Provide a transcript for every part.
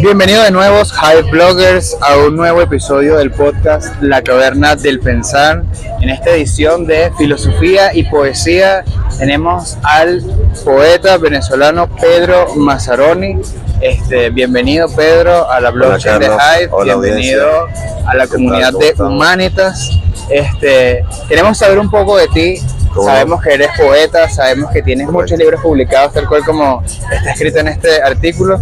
Bienvenido de nuevo, Hype Bloggers, a un nuevo episodio del podcast La Caverna del Pensar. En esta edición de filosofía y poesía tenemos al poeta venezolano Pedro Mazzaroni. Bienvenido, Pedro, a la blockchain de Hype. Hola, bienvenido audiencia. A la comunidad de Humanitas. Queremos saber un poco de ti. Sabemos que eres poeta, sabemos que tienes muchos libros publicados, tal cual como está escrito en este artículo,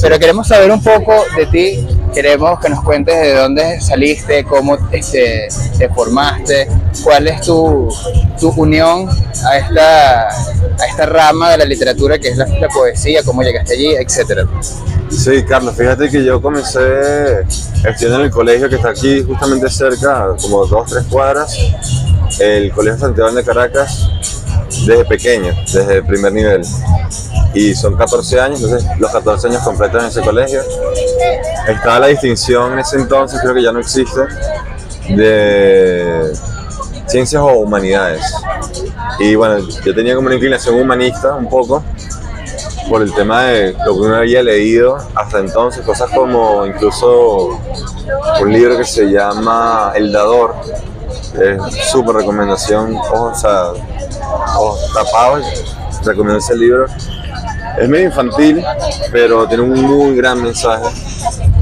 pero queremos saber un poco de ti. Queremos que nos cuentes de dónde saliste, cómo te formaste, cuál es tu unión a esta rama de la literatura que es la poesía, cómo llegaste allí, etcétera. Sí, Carlos, fíjate que yo comencé estudiando en el colegio que está aquí justamente cerca, como 2-3 cuadras, el Colegio Santiago de Caracas, desde pequeño, desde el primer nivel. Y son 14 años, entonces los 14 años completos en ese colegio. Estaba la distinción en ese entonces, creo que ya no existe, de ciencias o humanidades. Y bueno, yo tenía como una inclinación humanista un poco, por el tema de lo que uno había leído hasta entonces, cosas como incluso un libro que se llama El Dador, es súper recomendación, ojos tapados, recomiendo ese libro. Es medio infantil, pero tiene un muy gran mensaje.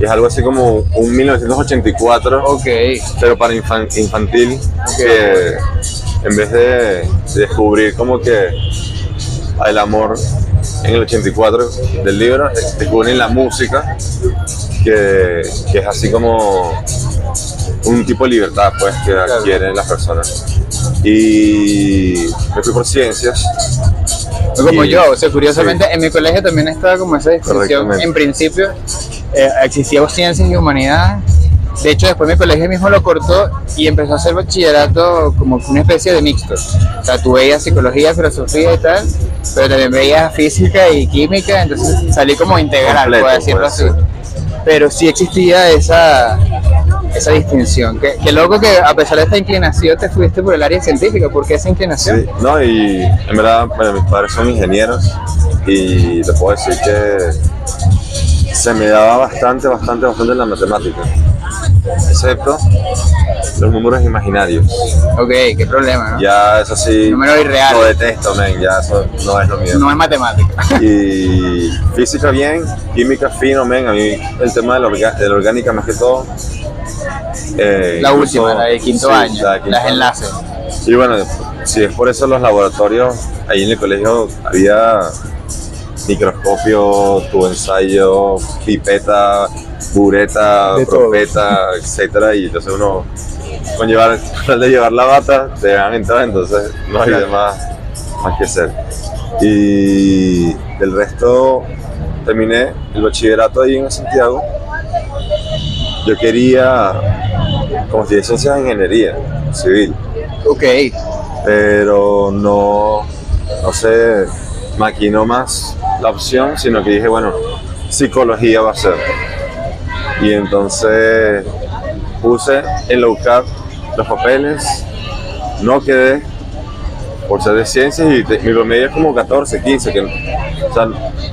Y es algo así como un 1984, pero para infantil, que en vez de descubrir como que el amor en el 84 del libro, descubren la música, que es así como un tipo de libertad pues, que adquieren las personas. Y me fui por ciencias. Como yo, curiosamente sí. En mi colegio también estaba como esa distinción. En principio existía ciencias y humanidades. De hecho, después mi colegio mismo lo cortó y empezó a hacer bachillerato como una especie de mixto. O sea, tú veías psicología, filosofía y tal, pero también veías física y química, entonces salí como integral, puedo decirlo así. Pero sí existía esa distinción. Qué loco que a pesar de esta inclinación te fuiste por el área científica. ¿Por qué esa inclinación? Sí, no, y en verdad, bueno, mis padres son ingenieros y te puedo decir que se me daba bastante la matemática, excepto los números imaginarios. Ok, qué problema, ¿no? Ya eso sí, números irreales. Lo detesto, men, ya eso no es lo mío. No es matemática. Y física bien, química fino, men, a mí el tema de la orgánica más que todo. La última, la de quinto año, las enlaces. Y bueno, si es por eso los laboratorios, ahí en el colegio había microscopio, tubo ensayo, pipeta, bureta, propeta, etcétera, y entonces uno con de llevar la bata te dejan entrar, entonces no hay más que hacer. Y del resto terminé el bachillerato ahí en Santiago. Yo quería como estudié ciencias de ingeniería civil. Ok. Pero no sé, maquinó más la opción, sino que dije, bueno, psicología va a ser. Y entonces puse en la UCAP los papeles, no quedé por ser de ciencias y mi promedio es como 14, 15, que o sea,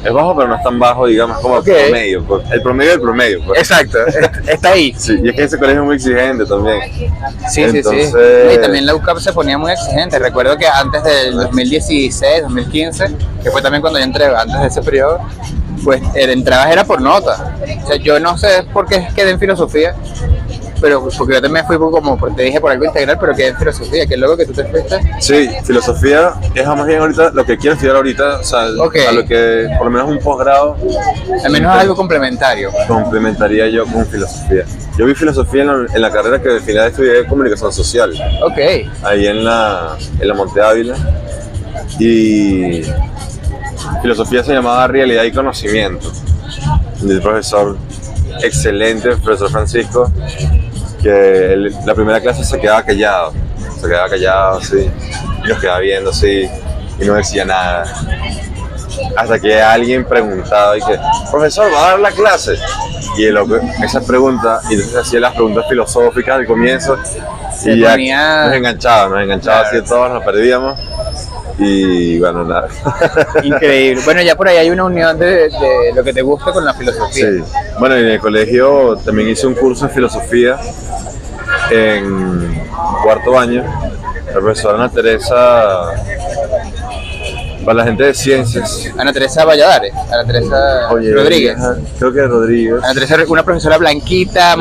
es bajo pero no es tan bajo, digamos, como el promedio, pues, el promedio del promedio. Pues. Exacto, está ahí. Sí, y es que ese colegio es muy exigente también. Sí, entonces, sí. Y también la UCAP se ponía muy exigente. Recuerdo que antes del 2016, 2015, que fue también cuando yo entré, antes de ese periodo, pues entrabas era por nota. O sea, yo no sé por qué quedé en filosofía, pero porque yo también fui como, te dije, por algo integral, pero quedé en filosofía. ¿Qué es lo que tú te fuiste? Sí, filosofía es más bien ahorita lo que quiero estudiar ahorita, o sea, a lo que por lo menos un posgrado. Al menos algo complementario. Complementaría yo con filosofía. Yo vi filosofía en la carrera que al final estudié comunicación social. Ok. Ahí en la Monte Ávila. Y filosofía se llamaba Realidad y Conocimiento. El profesor excelente, el profesor Francisco, que la primera clase se quedaba callado, así, y nos quedaba viendo así, y no decía nada. Hasta que alguien preguntaba, y que, profesor, ¿va a dar la clase? Y el loco, esas preguntas, y entonces hacía las preguntas filosóficas al comienzo, y ya nos enganchaba, claro. Así todos nos perdíamos. Y bueno, nada. Increíble. Bueno, ya por ahí hay una unión de lo que te gusta con la filosofía. Sí. Bueno, en el colegio también hice un curso de filosofía en cuarto año. La profesora Ana Teresa, para la gente de ciencias. Ana Teresa Valladares, Ana Teresa Rodríguez. Creo que Rodríguez. Ana Teresa, una profesora blanquita,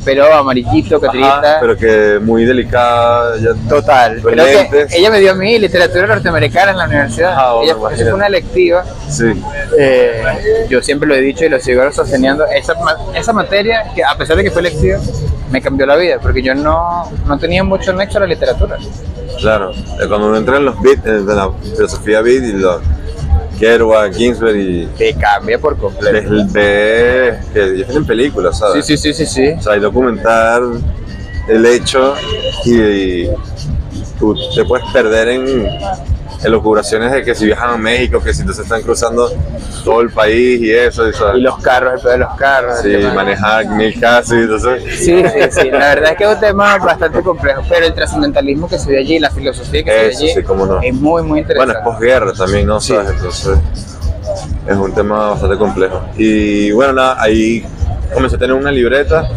pelo amarillito, catrita. Pero que muy delicada. Total. Creo que ella me dio a mí literatura norteamericana en la universidad. Ella fue una electiva. Sí. Yo siempre lo he dicho y lo sigo sosteniendo. Esa materia, que a pesar de que fue electiva, me cambió la vida, porque yo no tenía mucho nexo a la literatura. Claro, cuando uno entra en los beats, en la filosofía beat y los Kerouac, Ginsberg y... Te cambia por completo. Ves que ellos tienen películas, ¿sabes? Sí. O sea, hay documentar el hecho y tú te puedes perder en elucubraciones de que si viajan a México, que si entonces están cruzando todo el país y eso. Y los carros, el pedo de los carros. Sí, manejar 1000 casi, entonces... Sí. La verdad es que es un tema bastante complejo, pero el trascendentalismo que se ve allí, la filosofía que se ve allí, sí, cómo no. Es muy, muy interesante. Bueno, es posguerra también, ¿no? Sí. ¿Sabes? Entonces es un tema bastante complejo. Y bueno, nada, ahí comencé a tener una libreta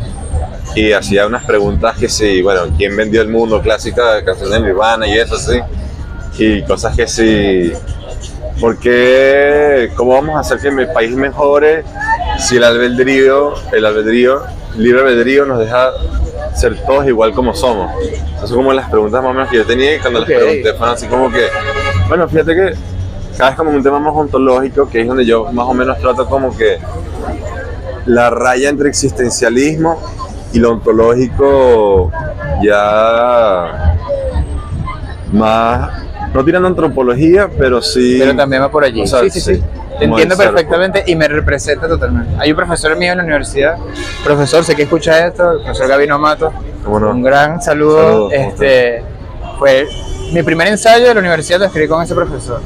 y hacía unas preguntas que sí, bueno, ¿quién vendió el mundo? Clásica de canciones de Nirvana y eso, sí. Y cosas que sí, porque ¿cómo vamos a hacer que mi país mejore si el libre albedrío nos deja ser todos igual como somos? Esas son como las preguntas más o menos que yo tenía y cuando las pregunté fueron así como que, bueno, fíjate que cada vez como un tema más ontológico, que es donde yo más o menos trato como que la raya entre existencialismo y lo ontológico ya más... No tirando antropología, pero sí... Pero también va por allí. O sea, sí. Te entiendo perfectamente y me representa totalmente. Hay un profesor mío en la universidad, profesor, sé que escucha esto, el profesor Gabino Amato. ¿Cómo no? Un gran saludo. Fue mi primer ensayo de la universidad, lo escribí con ese profesor.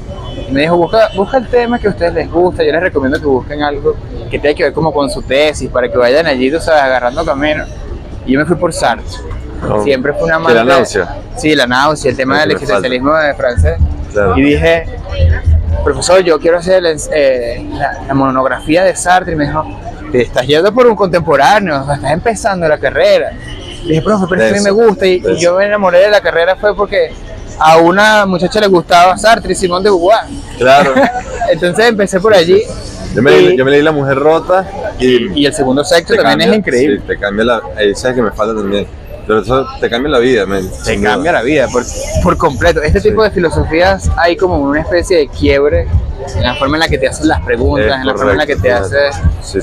Y me dijo, busca el tema que a ustedes les gusta. Yo les recomiendo que busquen algo que tenga que ver como con su tesis, para que vayan allí, tú sabes, agarrando camino. Y yo me fui por Sartre. Siempre fue una amante. ¿La náusea? Sí, la náusea, el tema del existencialismo de francés. Claro. Y dije, profesor, yo quiero hacer la monografía de Sartre. Y me dijo, te estás yendo por un contemporáneo, o sea, estás empezando la carrera. Le dije, profe, pero a mí me gusta. Y yo me enamoré de la carrera fue porque a una muchacha le gustaba Sartre y Simone de Beauvoir. Claro. Entonces empecé por allí. Yo me leí La Mujer Rota y el segundo sexo también es increíble. Sí, te cambia sabes que me falta también. Pero eso te cambia la vida, man. Te cambia la vida por completo. Este tipo de filosofías hay como una especie de quiebre en la forma en la que te hacen las preguntas, en la forma en la que te haces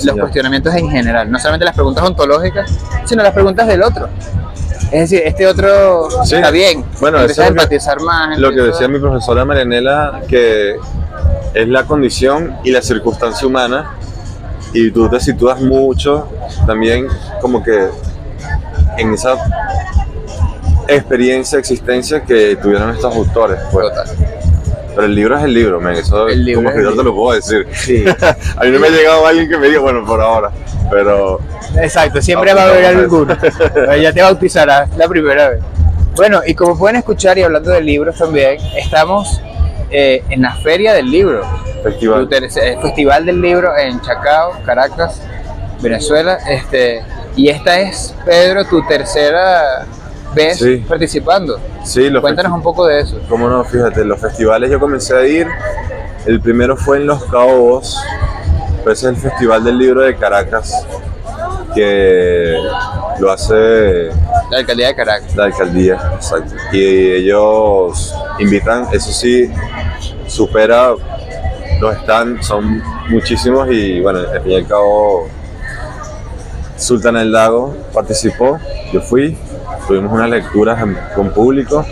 los cuestionamientos en general. No solamente las preguntas ontológicas, sino las preguntas del otro. Es decir, este otro está bien. Bueno, empiezas a empatizar más. Lo que decía mi profesora Marianela, que es la condición y la circunstancia humana, y tú te sitúas mucho también como que en esa experiencia, existencia que tuvieron estos autores, pues. Total. Pero el libro es el libro, man. Eso como escritor te lo puedo decir. Sí. A mí no me ha llegado alguien que me diga, bueno, por ahora, pero... Exacto, siempre va a haber alguno. Ya te bautizarás la primera vez. Bueno, y como pueden escuchar, y hablando de libros también, estamos en la Feria del Libro. Festival del Libro en Chacao, Caracas, Venezuela. Y esta es, Pedro, tu tercera vez participando. Sí, Cuéntanos un poco de eso. Cómo no, fíjate, los festivales yo comencé a ir. El primero fue en Los Caobos, ese es el Festival del Libro de Caracas, que lo hace la alcaldía de Caracas. La alcaldía, exacto. Y ellos invitan, eso sí, supera los stands, son muchísimos y bueno, al fin y al cabo Sultana del Lago participó, yo fui, tuvimos unas lecturas con público,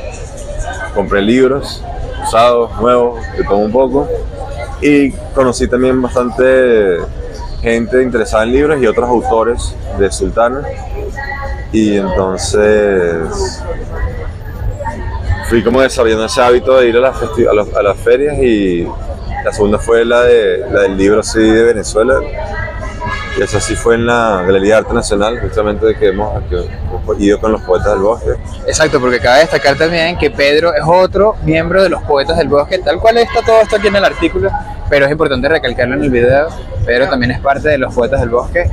compré libros, usados, nuevos, de todo un poco, y conocí también bastante gente interesada en libros y otros autores de Sultana, y entonces fui como desarrollando ese hábito de ir a las ferias, y la segunda fue la del libro así de Venezuela. Y eso sí fue en la Galería de Arte Nacional, justamente que hemos ido con los Poetas del Bosque. Exacto, porque cabe destacar también que Pedro es otro miembro de los Poetas del Bosque, tal cual está todo esto aquí en el artículo, pero es importante recalcarlo en el video. Pedro también es parte de los Poetas del Bosque.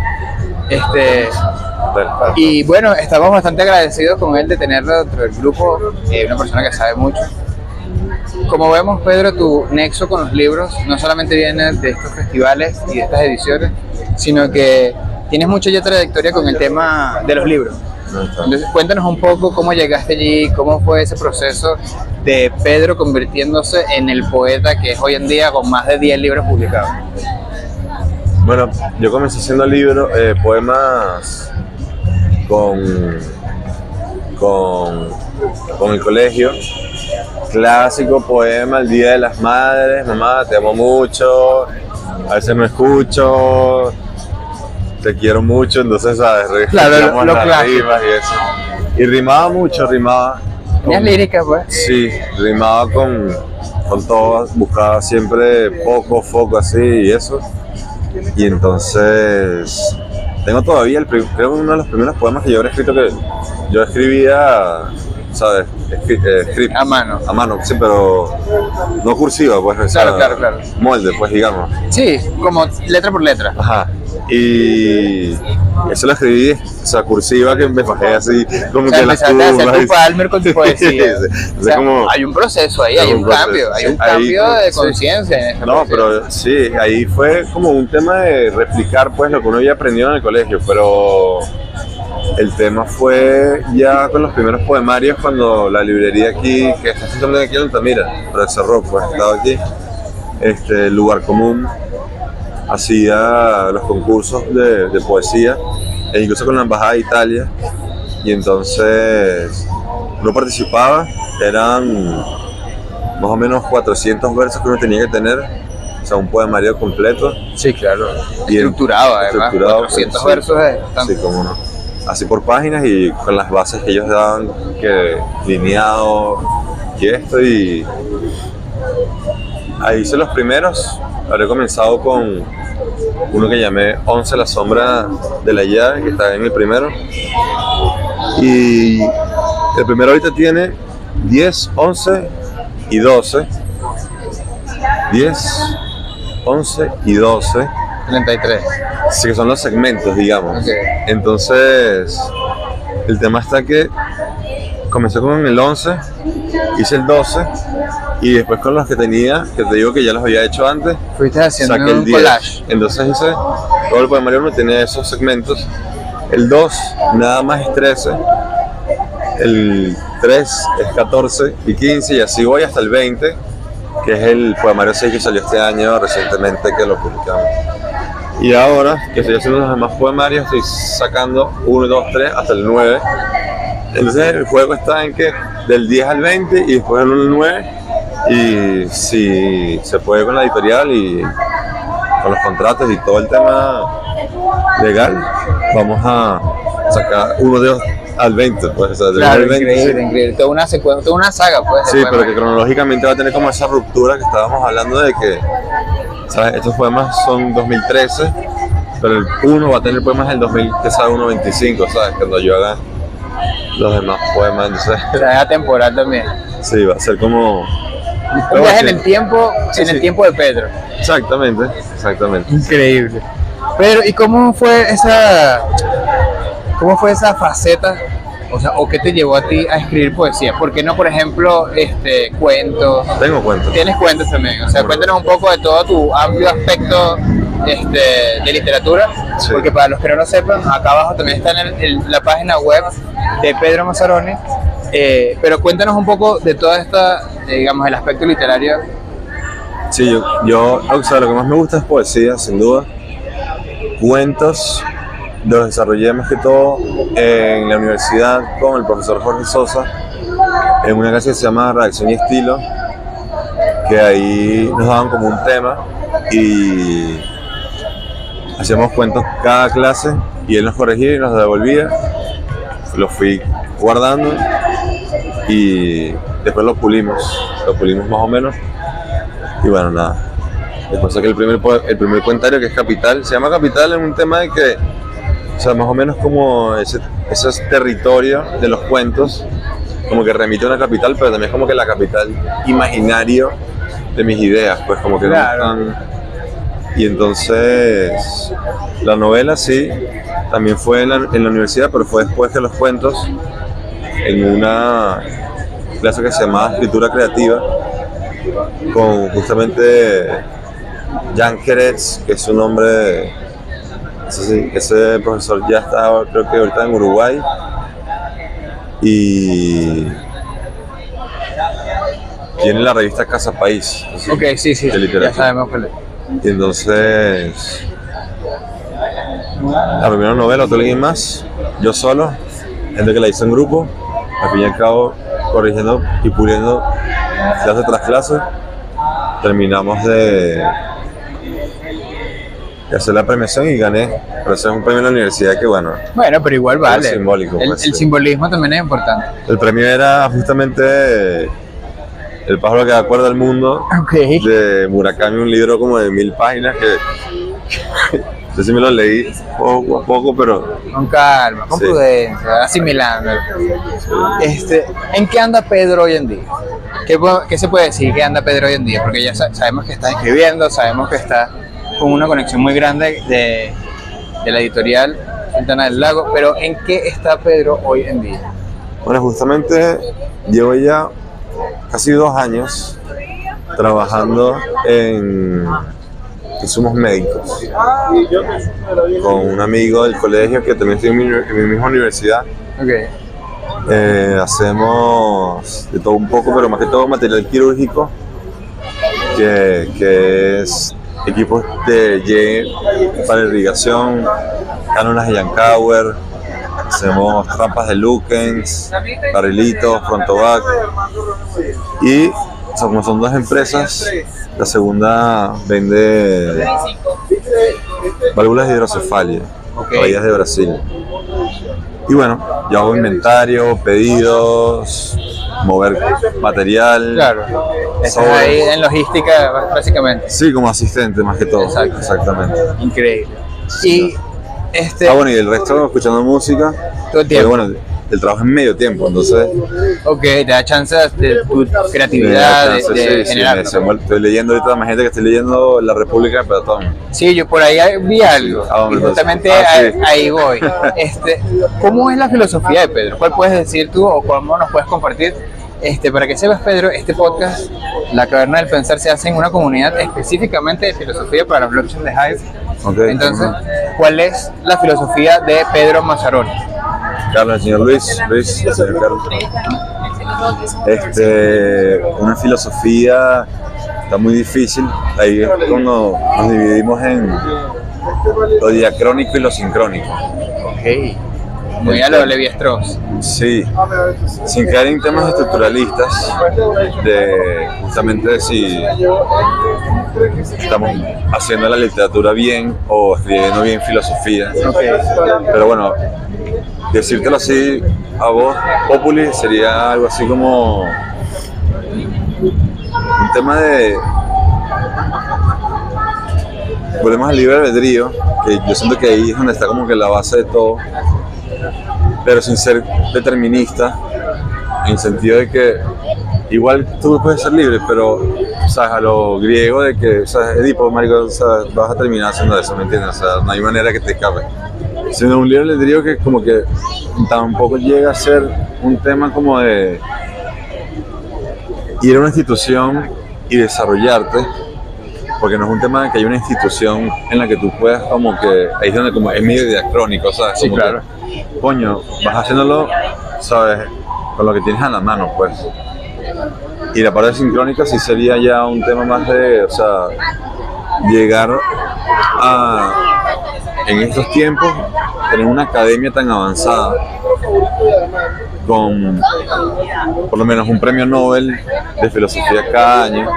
Y bueno, estamos bastante agradecidos con él de tenerlo dentro del grupo, una persona que sabe mucho. Como vemos, Pedro, tu nexo con los libros no solamente viene de estos festivales y de estas ediciones, sino que tienes mucha ya trayectoria con el tema de los libros. Entonces, cuéntanos un poco cómo llegaste allí, cómo fue ese proceso de Pedro convirtiéndose en el poeta que es hoy en día con más de 10 libros publicados. Bueno, yo comencé haciendo libros, poemas con el colegio. Clásico poema, el Día de las Madres, mamá, te amo mucho, a veces no escucho, te quiero mucho, entonces, ¿sabes? Claro, lo clásico. Rimas y eso. Y rimaba mucho, rimaba. ¿Tenías lírica, pues? Sí, rimaba con todo, buscaba siempre poco, foco así y eso. Y entonces, tengo todavía, creo que uno de los primeros poemas que yo habré escrito, que yo escribía, ¿sabes? Script. A mano. A mano, sí, pero no cursiva, pues. Claro, claro. Molde, pues, digamos. Sí, como letra por letra. Ajá. Y eso lo escribí, o sea, cursiva, que me bajé así, como que las empezaste a hacer tu Palmer con tu poesía. O sea, como, hay un proceso ahí, hay un cambio, hay un cambio de conciencia en ese proceso. Pero sí, ahí fue como un tema de replicar, pues, lo que uno había aprendido en el colegio, pero el tema fue ya con los primeros poemarios, cuando la librería aquí, que está justamente aquí en Altamira, pero cerró, pues, estaba aquí, Lugar Común, hacía los concursos de poesía, e incluso con la Embajada de Italia, y entonces uno participaba, eran más o menos 400 versos que uno tenía que tener, o sea, un poemario completo. Sí, claro, y estructurado además, 400 sí, versos es bastante. Sí, como no. Así por páginas y con las bases que ellos daban, que lineado y esto, y ahí hice los primeros. Habré comenzado con uno que llamé 11, la sombra de la llave, que está en el primero, y el primero ahorita tiene 10, 11 y 12, 10, 11 y 12, 33. Sí, que son los segmentos, digamos. Okay. Entonces, el tema está que comencé con el 11, hice el 12, y después con los que tenía, que te digo que ya los había hecho antes, fuiste haciendo saqué el un 10. collage. Entonces hice todo el poemario, no tenía esos segmentos. El 2 nada más es 13, el 3 es 14 y 15, y así voy hasta el 20, que es el poemario 6 que salió este año recientemente, que lo publicamos. Y ahora que estoy haciendo los demás poemarios, estoy sacando 1, 2, 3 hasta el 9. Entonces el juego está en que del 10 al 20 y después el 1 al 9. Y si se puede con la editorial y con los contratos y todo el tema legal, vamos a sacar 1 de al 20, pues, o sea, del Claro, 20, increíble, sí. increíble. Toda una secuencia, toda una saga, pues. Sí, pero que cronológicamente va a tener como esa ruptura que estábamos hablando de que, ¿sabes? Estos poemas son 2013, pero el 1 va a tener poemas del 2000, que sabe, 1.25, ¿sabes? Cuando yo haga los demás poemas, entonces... O sea, es atemporal también. Sí, va a ser como... Un viaje en el tiempo, sí, en el tiempo de Pedro. Exactamente, exactamente. Increíble. Pedro, ¿y cómo fue esa faceta? O sea, ¿o qué te llevó a ti a escribir poesía? ¿Por qué no, por ejemplo, cuentos? Tengo cuentos. ¿Tienes cuentos también? O sea, cuéntanos un poco de todo tu amplio aspecto de literatura, sí. Porque para los que no lo sepan, acá abajo también está en la página web de Pedro Mazzaroni, pero cuéntanos un poco de toda esta, digamos, el aspecto literario. Sí, yo o sea, lo que más me gusta es poesía, sin duda. Cuentos los desarrollé más que todo en la universidad con el profesor Jorge Sosa, en una clase que se llama Redacción y Estilo, que ahí nos daban como un tema y hacíamos cuentos cada clase y él nos corregía y nos devolvía. Los fui guardando y después los pulimos más o menos, y bueno, nada, Después saqué el primer cuentario, que es Capital. Se llama Capital en un tema de que, o sea, más o menos como ese territorio de los cuentos, como que remite a una capital, pero también es como que la capital imaginario de mis ideas, pues como que claro. no están... Y entonces, la novela sí, también fue en la universidad, pero fue después que los cuentos, en una clase que se llamaba Escritura Creativa, con justamente Jan Querets, que es un hombre, ese profesor ya está, creo que ahorita en Uruguay, y tiene la revista Casa País, así, Ok, sí, de literatura. ya sabemos cuál es. Y entonces, la primera novela, otro alguien más, yo solo, gente que la hizo en grupo, al fin y al cabo, corrigiendo y puliendo clase tras clase, terminamos de hacer la premiación y gané. Pero ese es un premio en la universidad que, bueno, Bueno, pero igual vale. es simbólico. El Pues, sí. simbolismo también es importante. El premio era justamente El pájaro que da cuerda al mundo, Ok. de Murakami, un libro como de 1000 páginas que yo sí me lo leí poco a poco, pero Con calma, con sí, prudencia, asimilando. ¿En qué anda Pedro hoy en día? ¿Qué se puede decir que anda Pedro hoy en día? Porque ya sabemos que está escribiendo, sabemos que está con una conexión muy grande de la editorial Sultana del Lago, pero ¿en qué está Pedro hoy en día? bueno, justamente llevo ya casi 2 años trabajando en insumos médicos con un amigo del colegio que también estoy en mi misma universidad. Okay. Hacemos de todo un poco, pero más que todo material quirúrgico, que es equipos de J para irrigación, cánulas de Yankauer, hacemos trampas de Lukens, barrilitos, frontobac, y o sea, como son 2 empresas, la segunda vende válvulas de hidrocefalia, traídas de Brasil. Y bueno, yo hago inventario, pedidos, mover material. Claro, estás ahí en logística básicamente. Sí, como asistente más que todo. Exacto. Exactamente. Increíble. Y bueno, y el resto escuchando música. Todo el tiempo. Porque, bueno, el trabajo es medio tiempo, entonces... Ok, te da chance de tu creatividad, de generar. Estoy leyendo ahorita, imagínate que estoy leyendo La República de Platón. Sí, yo por ahí vi algo, y justamente sí. ahí voy. ¿Cómo es la filosofía de Pedro? ¿Cuál puedes decir tú o cómo nos puedes compartir? Para que sepas, Pedro, este podcast, La Caverna del Pensar, se hace en una comunidad específicamente de filosofía para los blockchain de Hive. Okay. Entonces, ¿cuál es la filosofía de Pedro Mazzaroni? Carlos, el señor Luis, el señor Carlos. Una filosofía está muy difícil. Ahí es cuando nos dividimos en lo diacrónico y lo sincrónico. Ok. Muy a lo de Levi-Strauss. Sí, sin caer en temas estructuralistas, de justamente si estamos haciendo la literatura bien o escribiendo bien filosofía. Okay. Pero bueno, decírtelo así a vos, Populi, sería algo así como un tema de... Volvemos al libre albedrío, que yo siento que ahí es donde está como que la base de todo, pero sin ser determinista, en el sentido de que igual tú puedes ser libre, pero ¿sabes? A lo griego de que, ¿sabes? Edipo, marico, ¿sabes? Vas a terminar haciendo eso, ¿me entiendes? O sea, no hay manera que te escape. Sino un libre albedrío que como que tampoco llega a ser un tema como de ir a una institución y desarrollarte, porque no es un tema de que hay una institución en la que tú puedas como que, ahí es donde como es medio diacrónico, ¿sabes? Sí, como claro. Que, coño, vas haciéndolo, ¿sabes? Con lo que tienes a la mano, pues. Y la parte sincrónica sí sería ya un tema más de, o sea, llegar a, en estos tiempos, tener una academia tan avanzada, con por lo menos un premio Nobel de filosofía cada año,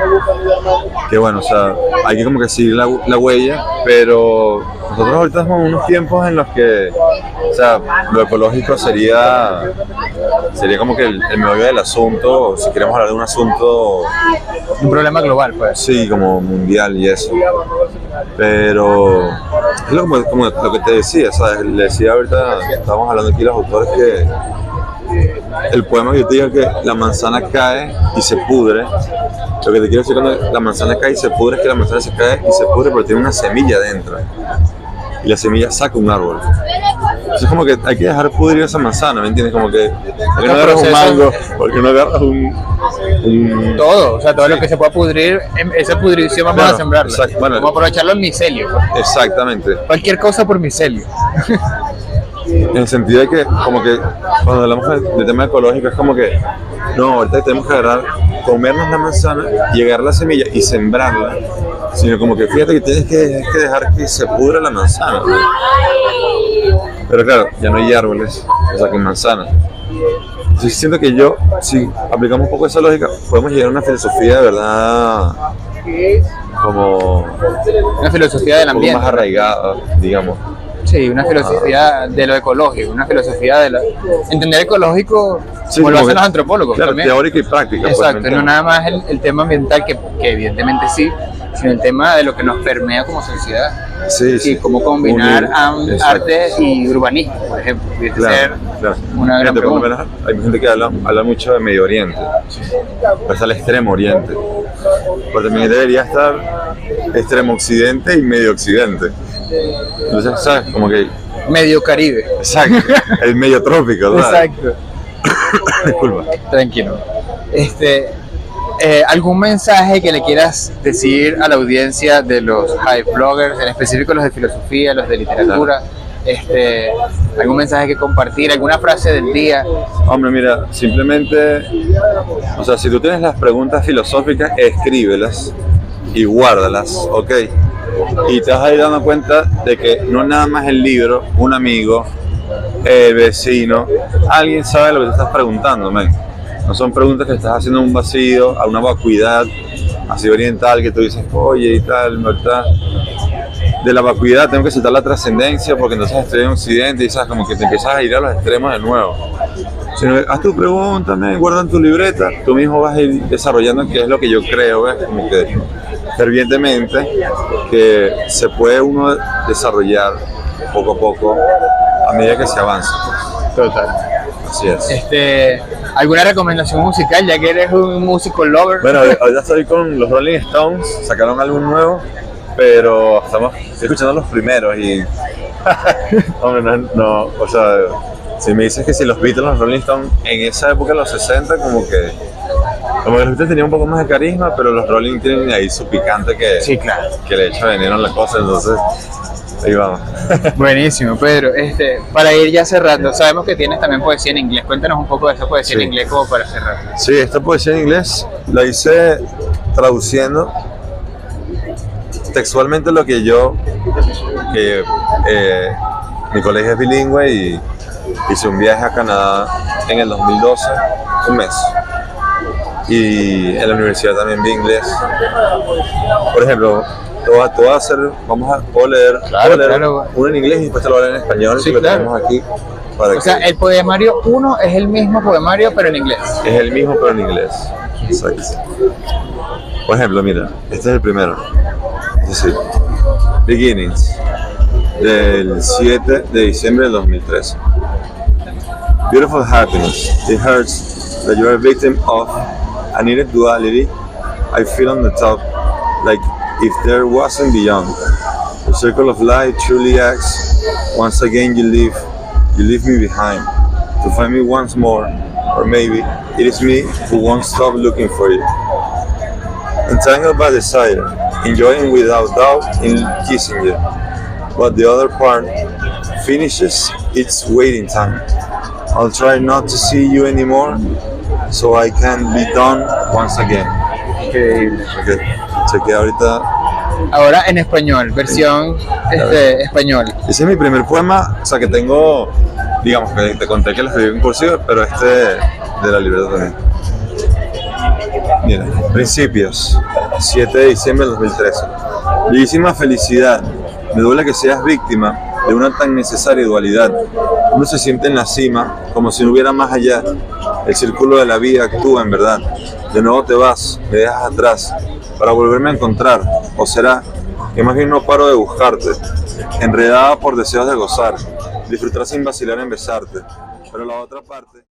que bueno, o sea, hay que como que seguir la huella, pero nosotros ahorita estamos en unos tiempos en los que, o sea, lo ecológico sería sería como que el meollo del asunto, si queremos hablar de un asunto, un problema global, pues. sí, como mundial y eso. Pero es como lo que te decía, ¿sabes? Le decía ahorita, estábamos hablando aquí los autores, que el poema que yo te digo que la manzana cae y se pudre. Lo que te quiero decir cuando la manzana cae y se pudre es que la manzana se cae y se pudre pero tiene una semilla dentro. Y la semilla saca un árbol. Entonces es como que hay que dejar pudrir esa manzana, ¿me entiendes? Como que, ¿por qué no agarras un mango? ¿Por qué no agarras un... Todo, o sea, todo lo que se pueda pudrir, esa pudrición vamos a sembrarla. Bueno, vamos a aprovecharlo en micelio. Exactamente. Cualquier cosa por micelio. En el sentido de que, como que, cuando hablamos del tema ecológico, es como que, no, ahorita tenemos que agarrar, comernos la manzana, llegar a la semilla y sembrarla, sino como que fíjate que tienes que dejar que se pudra la manzana, ¿no? Pero claro, ya no hay árboles, o sea, que manzanas. Entonces siento que si aplicamos un poco esa lógica, podemos llegar a una filosofía de verdad, como una filosofía del ambiente, más arraigada, digamos. Sí, una filosofía de lo ecológico, una filosofía de entender ecológico, sí, como lo hacen los antropólogos, claro, también. Teórica y práctica. Exacto, no nada más el tema ambiental, que evidentemente sí, sino el tema de lo que nos permea como sociedad. Sí. Cómo combinar arte y urbanismo, por ejemplo. Claro. Una gran pregunta. Hay gente que habla mucho de Medio Oriente, pero está el Extremo Oriente. Pero también debería estar Extremo Occidente y Medio Occidente. Entonces, ¿sabes? Como que... Medio Caribe. Exacto, el medio trópico, ¿verdad? Exacto. Disculpa. Tranquilo. ¿Algún mensaje que le quieras decir a la audiencia de los hype bloggers, en específico los de filosofía, los de literatura? ¿Algún mensaje que compartir, alguna frase del día? Hombre, mira, simplemente, o sea, si tú tienes las preguntas filosóficas, escríbelas y guárdalas, ¿ok? Y te vas a ir dando cuenta de que no nada más el libro, un amigo, el vecino, alguien sabe lo que te estás preguntando, man. No son preguntas que estás haciendo un vacío, a una vacuidad así oriental, que tú dices, oye y tal, ¿verdad? De la vacuidad tengo que saltar la trascendencia porque entonces estoy en Occidente y sabes, como que te empiezas a ir a los extremos de nuevo. Sino que haz tu pregunta, guarda en tu libreta, tú mismo vas a ir desarrollando qué es lo que yo creo, ¿ves? Como que fervientemente, que se puede uno desarrollar poco a poco a medida que se avanza. Total. Así es. ¿Alguna recomendación musical, ya que eres un músico lover? Bueno, ahorita estoy con los Rolling Stones, sacaron álbum nuevo, pero estoy escuchando los primeros y... Hombre, no, o sea, si me dices que si los Beatles, los Rolling Stones, en esa época, en los 60, como que los Beatles tenían un poco más de carisma, pero los Rolling tienen ahí su picante que, sí, claro, que le echa veneno a la cosa, entonces... Ahí vamos. Buenísimo, Pedro. Para ir ya cerrando, sabemos que tienes también poesía en inglés. Cuéntanos un poco de esa poesía en inglés como para cerrar. Sí, esta poesía en inglés la hice traduciendo textualmente lo que mi colegio es bilingüe y hice un viaje a Canadá en el 2012, un mes. Y en la universidad también vi inglés. Por ejemplo, puedo leer uno en inglés y después te lo voy a leer en español, sí, que lo tenemos aquí. O sea, el poemario 1 es el mismo poemario, pero en inglés. Es el mismo, pero en inglés. Exacto. Por ejemplo, mira, este es el primero. Es decir, Beginnings, del 7 de diciembre del 2013. Beautiful happiness, it hurts that you are a victim of a needed duality. I feel on the top, like if there wasn't beyond. The circle of light truly acts. Once again you leave me behind to find me once more, or maybe it is me who won't stop looking for you. Entangled by desire, enjoying without doubt in kissing you, but the other part finishes its waiting time. I'll try not to see you anymore, so I can be done once again. Okay. Chequea ahorita. Ahora en español, versión español. Ese es mi primer poema, o sea que tengo, digamos que te conté que lo escribí en cursiva, pero de la libreta también. Mira, Principios, 7 de diciembre del 2013. Bellísima felicidad, me duele que seas víctima de una tan necesaria dualidad. Uno se siente en la cima, como si no hubiera más allá, El círculo de la vida actúa en verdad. De nuevo te vas, me dejas atrás, para volverme a encontrar. ¿O será que más bien no paro de buscarte, enredada por deseos de gozar, disfrutar sin vacilar en besarte? Pero la otra parte...